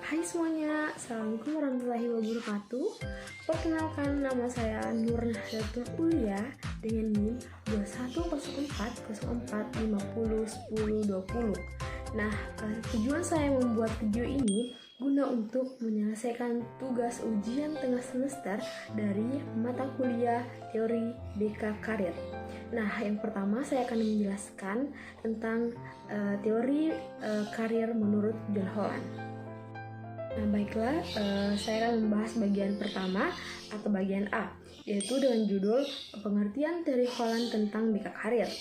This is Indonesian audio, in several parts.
Hai semuanya, Assalamualaikum warahmatullahi wabarakatuh. Perkenalkan, nama saya Nur Nahdlatul Ulia dengan NIM 210404501020. Nah, tujuan saya membuat video ini guna untuk menyelesaikan tugas ujian tengah semester dari mata kuliah teori BK Karir. Nah, yang pertama saya akan menjelaskan tentang teori karir menurut John Holland. Nah, baiklah, saya akan membahas bagian pertama atau bagian A, yaitu dengan judul pengertian teori Holland tentang BK Karir.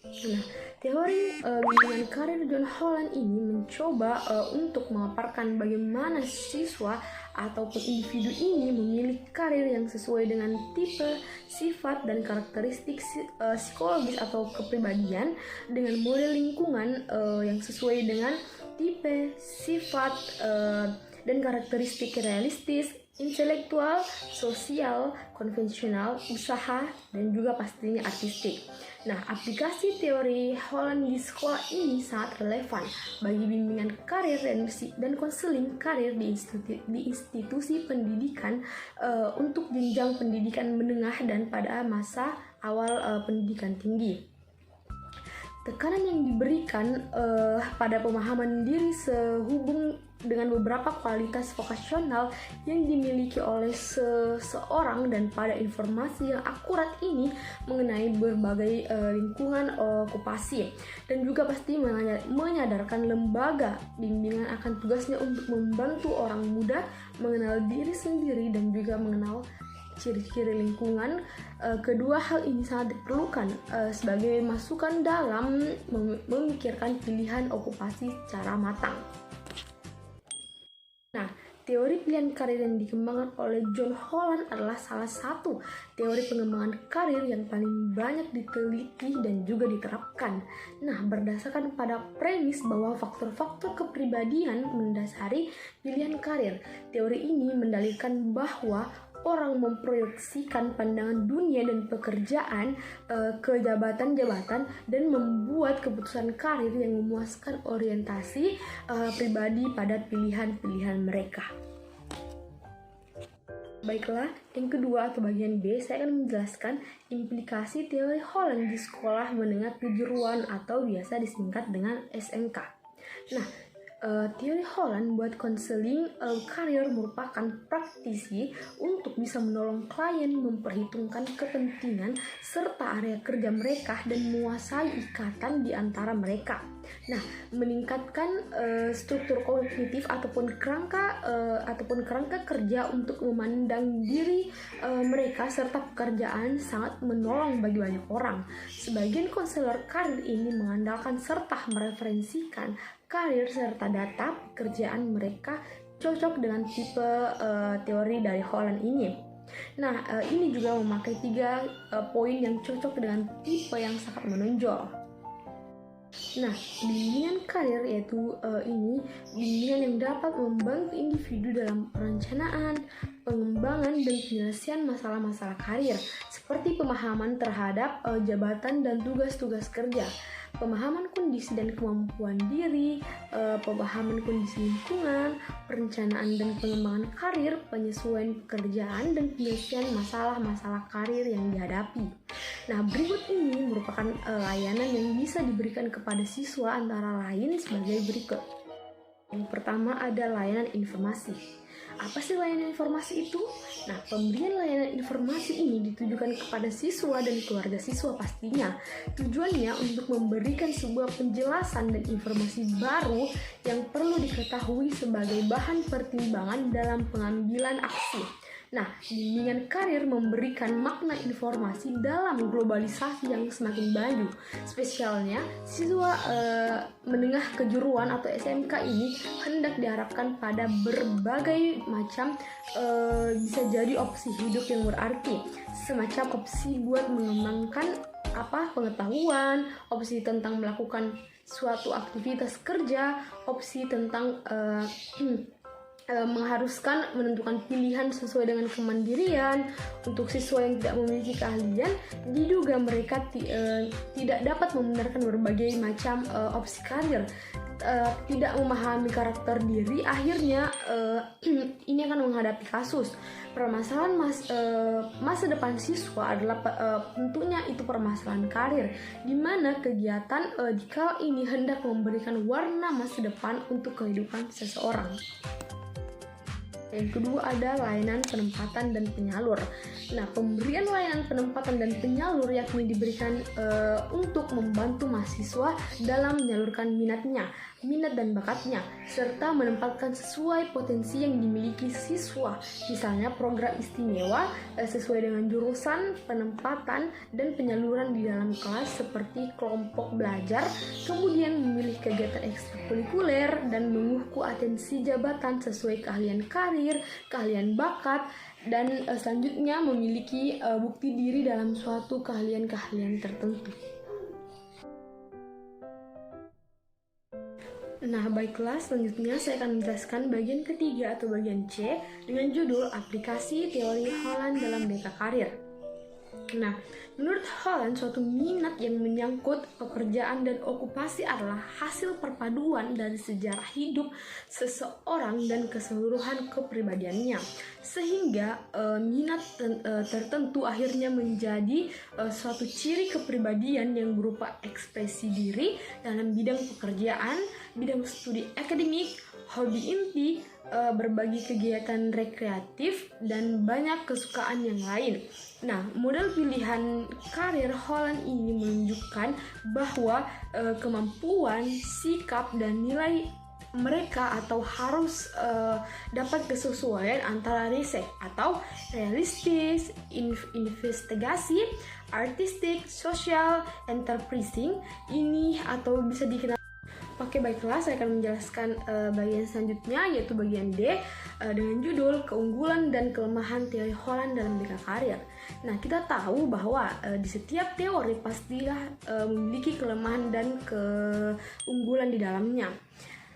Nah, teori bimbingan karir John Holland ini mencoba untuk memaparkan bagaimana siswa ataupun individu ini memilih karir yang sesuai dengan tipe, sifat, dan karakteristik psikologis atau kepribadian dengan model lingkungan yang sesuai dengan tipe, sifat, dan karakteristik realistis, intelektual, sosial, konvensional, usaha, dan juga pastinya artistik. Nah, aplikasi teori Holland di sekolah ini sangat relevan bagi bimbingan karir dan konseling karir di institusi pendidikan untuk jenjang pendidikan menengah dan pada masa awal pendidikan tinggi. Tekanan yang diberikan pada pemahaman diri sehubung dengan beberapa kualitas vokasional yang dimiliki oleh seseorang dan pada informasi yang akurat ini mengenai berbagai lingkungan okupasi, dan juga pasti menyadarkan lembaga bimbingan akan tugasnya untuk membantu orang muda mengenal diri sendiri dan juga mengenal ciri-ciri lingkungan. Kedua hal ini sangat diperlukan sebagai masukan dalam memikirkan pilihan okupasi secara matang. Nah, teori pilihan karir yang dikembangkan oleh John Holland adalah salah satu teori pengembangan karir yang paling banyak diteliti dan juga diterapkan. Nah, berdasarkan pada premis bahwa faktor-faktor kepribadian mendasari pilihan karir, teori ini mendalilkan bahwa orang memproyeksikan pandangan dunia dan pekerjaan ke jabatan-jabatan dan membuat keputusan karir yang memuaskan orientasi pribadi pada pilihan-pilihan mereka. Baiklah, yang kedua atau bagian B, saya akan menjelaskan implikasi teori Holland di sekolah menengah kejuruan atau biasa disingkat dengan SMK. Nah, teori Holland buat konseling karir merupakan praktisi untuk bisa menolong klien memperhitungkan kepentingan serta area kerja mereka dan menguasai ikatan di antara mereka. Nah, meningkatkan struktur kognitif ataupun kerangka kerja untuk memandang diri mereka serta pekerjaan sangat menolong bagi banyak orang. Sebagian konselor karir ini mengandalkan serta mereferensikan karir serta data pekerjaan mereka cocok dengan tipe teori dari Holland ini. Nah, ini juga memakai 3 poin yang cocok dengan tipe yang sangat menonjol. Nah, bimbingan karir yaitu bimbingan yang dapat membantu individu dalam perencanaan, pengembangan, dan penyelesaian masalah-masalah karir seperti pemahaman terhadap jabatan dan tugas-tugas kerja, pemahaman kondisi dan kemampuan diri, pemahaman kondisi lingkungan, perencanaan dan pengembangan karir, penyesuaian pekerjaan, dan penyelesaian masalah-masalah karir yang dihadapi. Nah, berikut ini merupakan layanan yang bisa diberikan kepada siswa antara lain sebagai berikut. Yang pertama ada layanan informasi. Apa sih layanan informasi itu? Nah, pemberian layanan informasi ini ditujukan kepada siswa dan keluarga siswa pastinya. Tujuannya untuk memberikan sebuah penjelasan dan informasi baru yang perlu diketahui sebagai bahan pertimbangan dalam pengambilan aksi. Nah, bimbingan karir memberikan makna informasi dalam globalisasi yang semakin maju. Spesialnya, siswa menengah kejuruan atau SMK ini hendak diharapkan pada berbagai macam bisa jadi opsi hidup yang berarti, semacam opsi buat mengembangkan pengetahuan, opsi tentang melakukan suatu aktivitas kerja, opsi tentang mengharuskan menentukan pilihan sesuai dengan kemandirian. Untuk siswa yang tidak memiliki keahlian, diduga mereka tidak dapat membenarkan berbagai macam opsi karir. tidak memahami karakter diri, akhirnya ini akan menghadapi kasus permasalahan masa depan siswa adalah tentunya itu permasalahan karir, di mana kegiatan di kala ini hendak memberikan warna masa depan untuk kehidupan seseorang. Yang kedua ada layanan penempatan dan penyalur. Nah, pemberian layanan penempatan dan penyalur yakni diberikan untuk membantu mahasiswa dalam menyalurkan minat dan bakatnya, serta menempatkan sesuai potensi yang dimiliki siswa. Misalnya program istimewa sesuai dengan jurusan, penempatan, dan penyaluran di dalam kelas seperti kelompok belajar, kemudian memilih kegiatan ekstrakurikuler, dan mengukur atensi jabatan sesuai keahlian karir, keahlian bakat, dan selanjutnya memiliki bukti diri dalam suatu keahlian-keahlian tertentu. Nah, baiklah, selanjutnya saya akan menjelaskan bagian ketiga atau bagian C dengan judul aplikasi teori Holland dalam BK Karir. Nah, menurut Holland, suatu minat yang menyangkut pekerjaan dan okupasi adalah hasil perpaduan dari sejarah hidup seseorang dan keseluruhan kepribadiannya, sehingga minat tertentu akhirnya menjadi suatu ciri kepribadian yang berupa ekspresi diri dalam bidang pekerjaan, bidang studi akademik, hobi inti, berbagi kegiatan rekreatif, dan banyak kesukaan yang lain. Nah, model pilihan karir Holland ini menunjukkan bahwa kemampuan, sikap, dan nilai mereka atau harus dapat kesesuaian antara riset atau realistis, investigasi, artistik, sosial, enterprising ini atau bisa dikenal. Oke, baiklah, saya akan menjelaskan bagian selanjutnya, yaitu bagian D dengan judul keunggulan dan kelemahan teori Holland dalam BK Karir. Nah, kita tahu bahwa di setiap teori pastilah memiliki kelemahan dan keunggulan di dalamnya.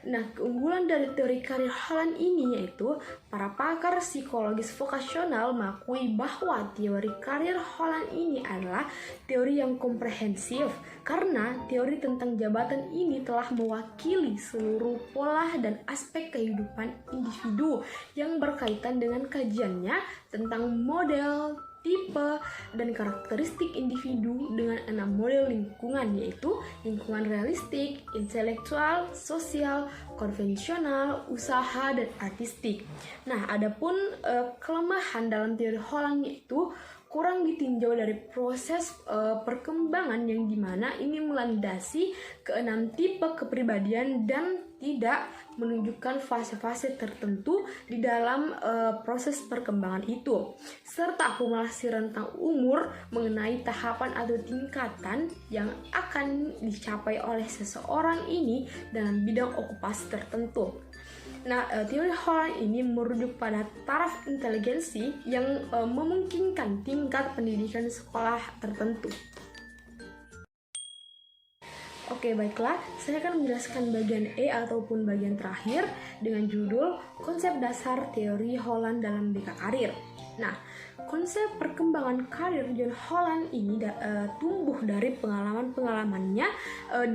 Nah, keunggulan dari teori karir Holland ini yaitu para pakar psikologis vokasional mengakui bahwa teori karir Holland ini adalah teori yang komprehensif karena teori tentang jabatan ini telah mewakili seluruh pola dan aspek kehidupan individu yang berkaitan dengan kajiannya tentang model, tipe, dan karakteristik individu dengan 6 model lingkungan, yaitu lingkungan realistik, intelektual, sosial, konvensional, usaha, dan artistik. Nah, adapun kelemahan dalam teori Holland yaitu kurang ditinjau dari proses perkembangan yang dimana ini melandasi ke-6 tipe kepribadian dan tidak menunjukkan fase-fase tertentu di dalam proses perkembangan itu, serta akumulasi rentang umur mengenai tahapan atau tingkatan yang akan dicapai oleh seseorang ini dalam bidang okupasi tertentu. Nah, teori Holland ini merujuk pada taraf inteligensi yang memungkinkan tingkat pendidikan sekolah tertentu. Oke, baiklah, saya akan menjelaskan bagian E ataupun bagian terakhir dengan judul konsep dasar teori Holland dalam BK Karir. Nah, konsep perkembangan karir John Holland ini tumbuh dari pengalaman-pengalamannya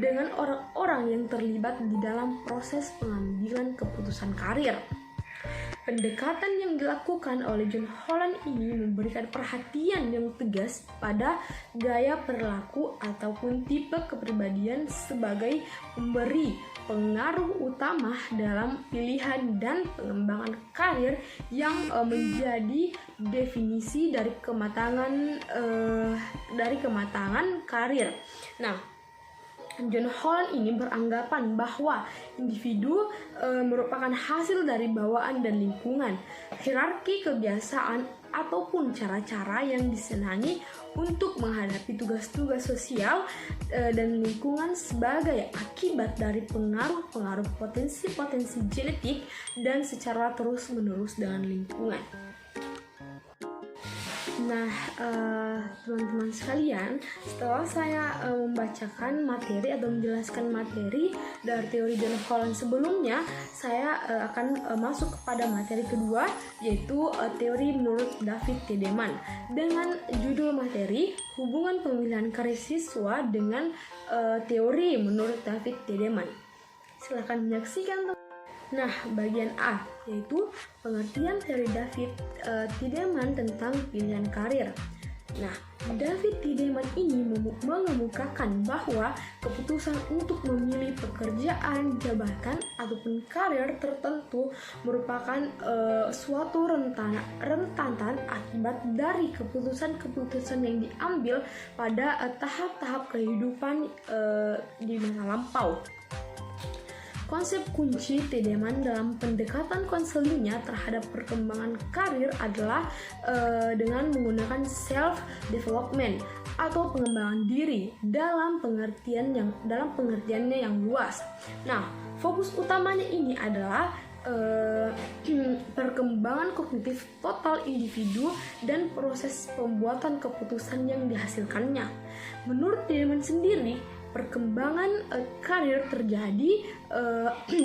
dengan orang-orang yang terlibat di dalam proses pengambilan keputusan karir. Pendekatan yang dilakukan oleh John Holland ini memberikan perhatian yang tegas pada gaya perilaku ataupun tipe kepribadian sebagai pemberi pengaruh utama dalam pilihan dan pengembangan karir yang menjadi definisi dari kematangan karir. Nah, John Holland ini beranggapan bahwa individu merupakan hasil dari bawaan dan lingkungan, hierarki kebiasaan ataupun cara-cara yang disenangi untuk menghadapi tugas-tugas sosial dan lingkungan sebagai akibat dari pengaruh-pengaruh potensi-potensi genetik dan secara terus-menerus dengan lingkungan. Nah, teman-teman sekalian, setelah saya membacakan materi atau menjelaskan materi dari teori John Holland sebelumnya, saya akan masuk kepada materi kedua, yaitu teori menurut David Tiedemann dengan judul materi hubungan pemilihan karir siswa dengan teori menurut David Tiedemann. Silahkan menyaksikan. Nah, bagian A yaitu pengertian teori David Tiedemann tentang pilihan karir. Nah, David Tiedemann ini mengemukakan bahwa keputusan untuk memilih pekerjaan, jabatan, ataupun karir tertentu merupakan suatu rentetan akibat dari keputusan-keputusan yang diambil pada tahap-tahap kehidupan di masa lampau. Konsep kunci Tiedemann dalam pendekatan konselingnya terhadap perkembangan karir adalah dengan menggunakan self-development atau pengembangan diri dalam pengertiannya yang luas. Nah, fokus utamanya ini adalah perkembangan kognitif total individu dan proses pembuatan keputusan yang dihasilkannya. Menurut Tiedemann sendiri, perkembangan karir terjadi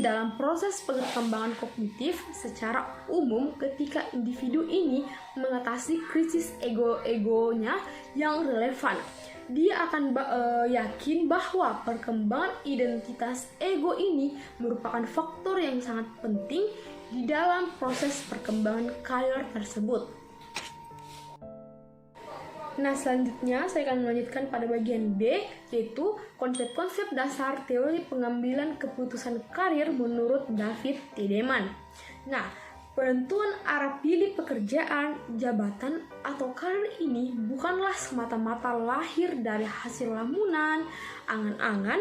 dalam proses perkembangan kognitif secara umum ketika individu ini mengatasi krisis egonya yang relevan. Dia akan yakin bahwa perkembangan identitas ego ini merupakan faktor yang sangat penting di dalam proses perkembangan karir tersebut. Nah, selanjutnya saya akan melanjutkan pada bagian B, yaitu konsep-konsep dasar teori pengambilan keputusan karir menurut David Tiedemann. Nah, penentuan arah pilih pekerjaan, jabatan, atau karir ini bukanlah semata-mata lahir dari hasil lamunan, angan-angan,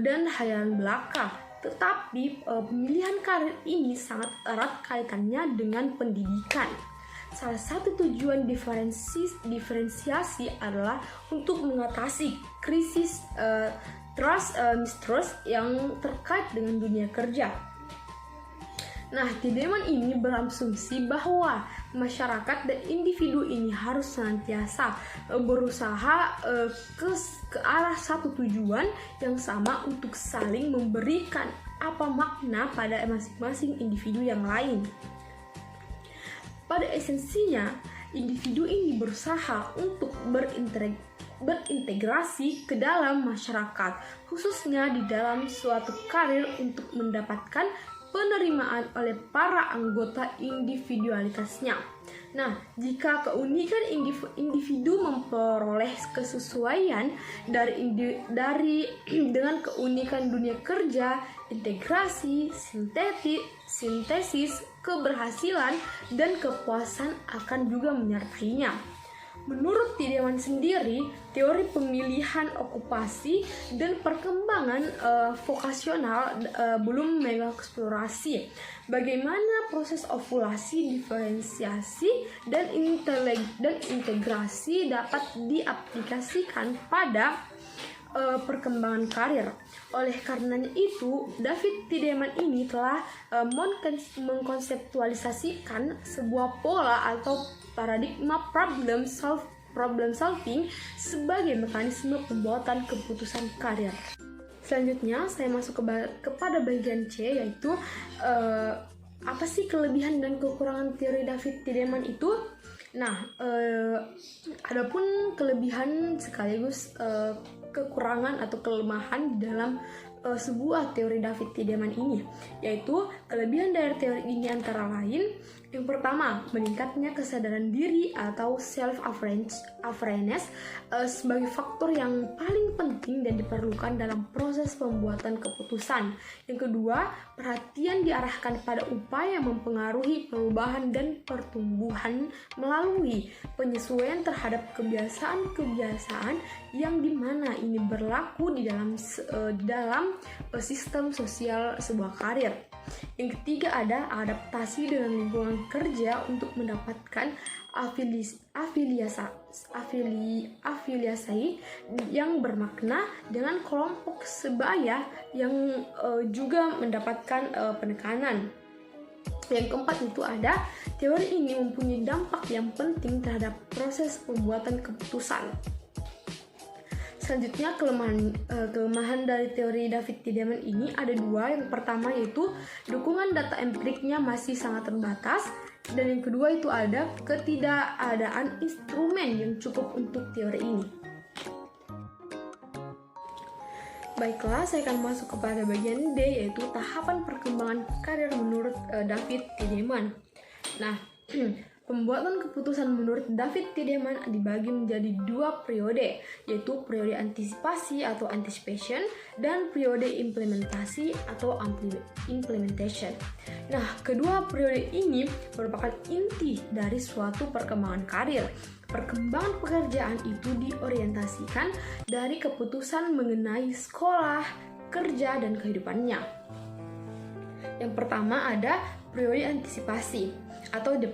dan hayalan belaka. Tetapi pemilihan karir ini sangat erat kaitannya dengan pendidikan. Salah satu tujuan diferensiasi adalah untuk mengatasi krisis mistrust yang terkait dengan dunia kerja. Nah, Tiedemann ini berasumsi bahwa masyarakat dan individu ini harus senantiasa berusaha ke arah satu tujuan yang sama untuk saling memberikan makna pada masing-masing individu yang lain. Pada esensinya, individu ini berusaha untuk berintegrasi ke dalam masyarakat, khususnya di dalam suatu karir untuk mendapatkan penerimaan oleh para anggota individualitasnya. Nah, jika keunikan individu memperoleh kesesuaian dengan keunikan dunia kerja, integrasi, sintesis, keberhasilan, dan kepuasan akan juga menyertainya. Menurut Tiedemann sendiri, teori pemilihan okupasi dan perkembangan vokasional belum mengeksplorasi bagaimana proses ovulasi, diferensiasi, dan integrasi dapat diaplikasikan pada perkembangan karir. Oleh karenanya itu, David Tiedemann ini telah mengkonseptualisasikan sebuah pola atau paradigma problem solving sebagai mekanisme pembuatan keputusan karir. Selanjutnya, saya masuk kepada bagian C, yaitu apa sih kelebihan dan kekurangan teori David Tiedemann itu? Nah, adapun kelebihan sekaligus kekurangan atau kelemahan di dalam sebuah teori David Tiedemann ini, yaitu kelebihan dari teori ini antara lain: yang pertama, meningkatnya kesadaran diri atau self-awareness sebagai faktor yang paling penting dan diperlukan dalam proses pembuatan keputusan. Yang kedua, perhatian diarahkan pada upaya mempengaruhi perubahan dan pertumbuhan melalui penyesuaian terhadap kebiasaan-kebiasaan yang dimana ini berlaku di dalam sistem sosial sebuah karir. Yang ketiga, ada adaptasi dengan lingkungan kerja untuk mendapatkan afiliasi yang bermakna dengan kelompok sebaya yang juga mendapatkan penekanan. Yang keempat itu ada teori ini mempunyai dampak yang penting terhadap proses pembuatan keputusan. Selanjutnya, kelemahan dari teori David Tiedemann ini ada dua. Yang pertama yaitu dukungan data empiriknya masih sangat terbatas, dan yang kedua itu ada ketidakadaan instrumen yang cukup untuk teori ini. Baiklah, saya akan masuk kepada bagian D, yaitu tahapan perkembangan karir menurut David Tiedemann. Nah, pembuatan keputusan menurut David Tiedemann dibagi menjadi 2 periode, yaitu periode antisipasi atau anticipation dan periode implementasi atau implementation. Nah, kedua periode ini merupakan inti dari suatu perkembangan karir. Perkembangan pekerjaan itu diorientasikan dari keputusan mengenai sekolah, kerja, dan kehidupannya. Yang pertama ada periode antisipasi atau the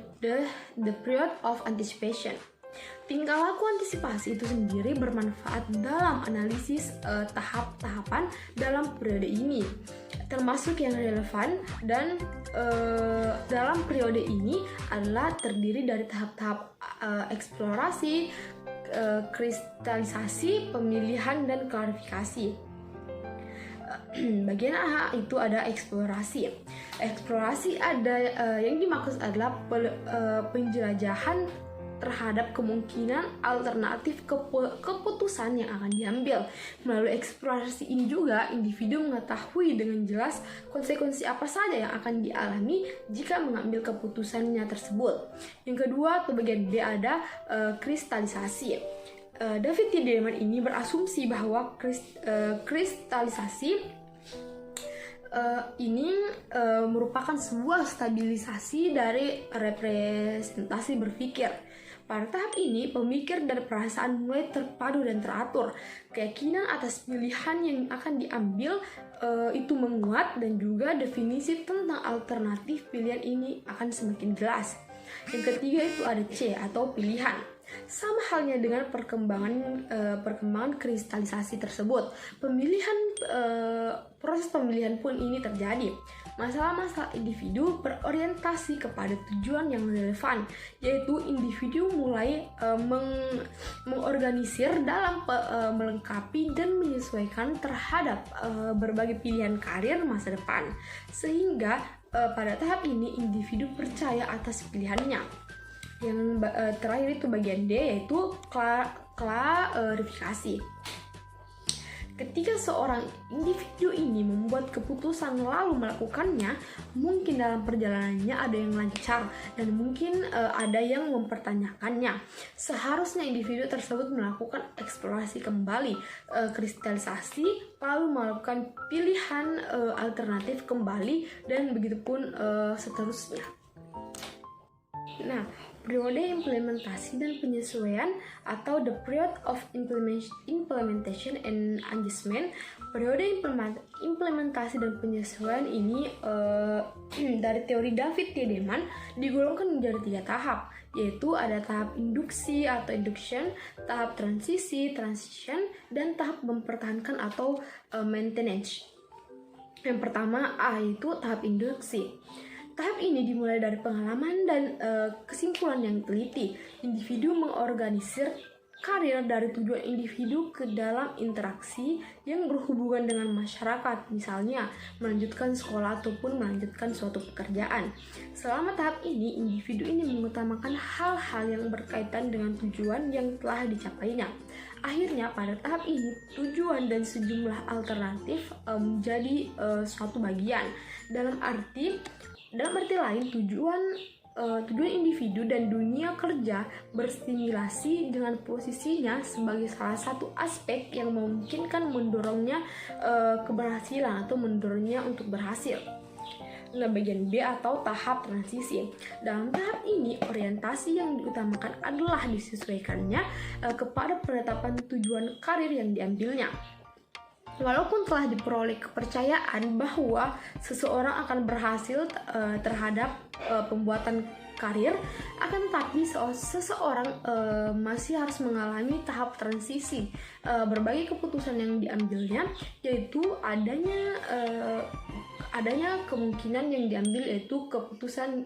period of anticipation. Tingkah laku antisipasi itu sendiri bermanfaat dalam analisis tahap-tahapan dalam periode ini, termasuk yang relevan dan dalam periode ini adalah terdiri dari tahap-tahap eksplorasi, kristalisasi, pemilihan, dan klarifikasi. Bagian A itu ada eksplorasi. Eksplorasi ada yang dimaksud adalah penjelajahan terhadap kemungkinan alternatif keputusan yang akan diambil. Melalui eksplorasi ini juga individu mengetahui dengan jelas konsekuensi apa saja yang akan dialami jika mengambil keputusannya tersebut. Yang kedua atau bagian B ada kristalisasi. David Tiedemann ini berasumsi bahwa kristalisasi ini merupakan sebuah stabilisasi dari representasi berpikir. Pada tahap ini, pemikir dan perasaan mulai terpadu dan teratur. Keyakinan atas pilihan yang akan diambil itu menguat dan juga definisi tentang alternatif pilihan ini akan semakin jelas. Yang ketiga itu ada C atau pilihan. Sama halnya dengan perkembangan kristalisasi tersebut, proses pemilihan pun ini terjadi. Masalah-masalah individu berorientasi kepada tujuan yang relevan, yaitu individu mulai mengorganisir dalam melengkapi dan menyesuaikan terhadap berbagai pilihan karir masa depan, sehingga pada tahap ini individu percaya atas pilihannya. Yang terakhir itu bagian D, yaitu klarifikasi. Ketika seorang individu ini membuat keputusan lalu melakukannya, mungkin dalam perjalanannya ada yang lancar dan mungkin ada yang mempertanyakannya. Seharusnya individu tersebut melakukan eksplorasi kembali, kristalisasi, lalu melakukan pilihan alternatif kembali, dan begitupun seterusnya. Nah, periode implementasi dan penyesuaian atau the period of implementation and adjustment. Periode implementasi dan penyesuaian ini dari teori David Tiedemann digolongkan menjadi 3 tahap, yaitu ada tahap induksi atau induction, tahap transisi, transition, dan tahap mempertahankan atau maintenance. Yang pertama A itu tahap induksi. Tahap ini dimulai dari pengalaman dan kesimpulan yang teliti. Individu mengorganisir karir dari tujuan individu ke dalam interaksi yang berhubungan dengan masyarakat, misalnya melanjutkan sekolah ataupun melanjutkan suatu pekerjaan. Selama tahap ini, individu ini mengutamakan hal-hal yang berkaitan dengan tujuan yang telah dicapainya. Akhirnya, pada tahap ini, tujuan dan sejumlah alternatif menjadi suatu bagian. Dalam arti lain, tujuan individu dan dunia kerja berstimulasi dengan posisinya sebagai salah satu aspek yang memungkinkan mendorongnya keberhasilan atau mendorongnya untuk berhasil. Nah, bagian B atau tahap transisi. Dalam tahap ini, orientasi yang diutamakan adalah disesuaikannya kepada penetapan tujuan karir yang diambilnya. Walaupun telah diperoleh kepercayaan bahwa seseorang akan berhasil terhadap pembuatan karir, akan tetapi seseorang masih harus mengalami tahap transisi. Berbagai keputusan yang diambilnya, yaitu adanya kemungkinan yang diambil yaitu keputusan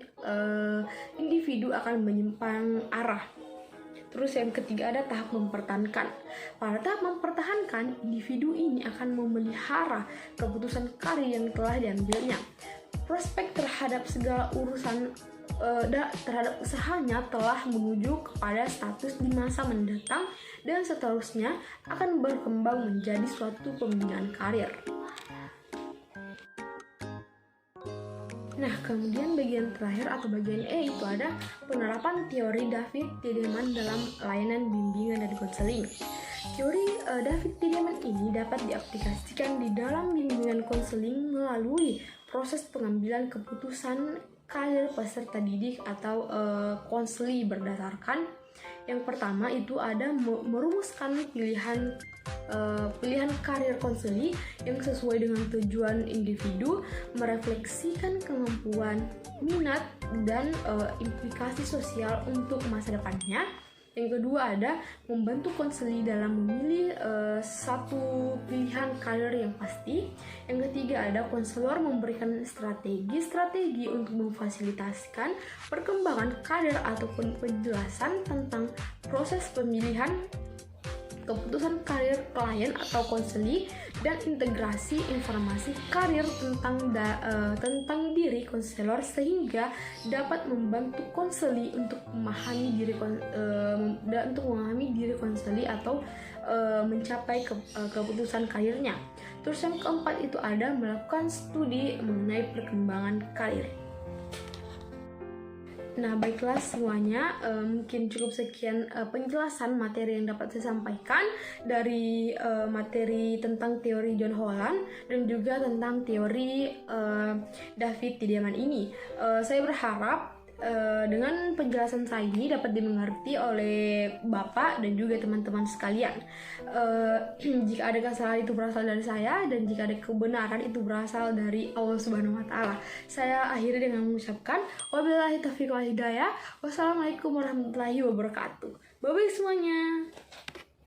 individu akan menyimpang arah. Terus yang ketiga ada tahap mempertahankan. Pada tahap mempertahankan, individu ini akan memelihara keputusan karir yang telah diambilnya. prospek terhadap segala urusan terhadap usahanya telah menuju kepada status di masa mendatang dan seterusnya akan berkembang menjadi suatu pembinaan karir. Nah, kemudian bagian terakhir atau bagian E itu ada penerapan teori David Tiedemann dalam layanan bimbingan dan konseling. Teori David Tiedemann ini dapat diaplikasikan di dalam bimbingan konseling melalui proses pengambilan keputusan karir peserta didik atau konseli berdasarkan yang pertama itu ada merumuskan pilihan karir konseli yang sesuai dengan tujuan individu, merefleksikan kemampuan, minat, dan implikasi sosial untuk masa depannya. Yang kedua ada membantu konseli dalam memilih satu pilihan karir yang pasti. Yang ketiga ada konselor memberikan strategi untuk memfasilitasikan perkembangan karir ataupun penjelasan tentang proses pemilihan keputusan karir klien atau konseli, dan integrasi informasi karir tentang diri konselor sehingga dapat membantu konseli untuk memahami diri konseli atau mencapai keputusan karirnya. Terus yang keempat itu ada melakukan studi mengenai perkembangan karir. Nah, baiklah semuanya, mungkin cukup sekian penjelasan materi yang dapat saya sampaikan dari materi tentang teori John Holland dan juga tentang teori David Tiedemann ini. Saya berharap dengan penjelasan saya ini dapat dimengerti oleh Bapak dan juga teman-teman sekalian. Jika ada kesalahan itu berasal dari saya, dan jika ada kebenaran itu berasal dari Allah Subhanahu wa Ta'ala. Saya akhiri dengan mengucapkan wabillahi taufiq wal hidayah. Wassalamualaikum warahmatullahi wabarakatuh. Bye bye semuanya.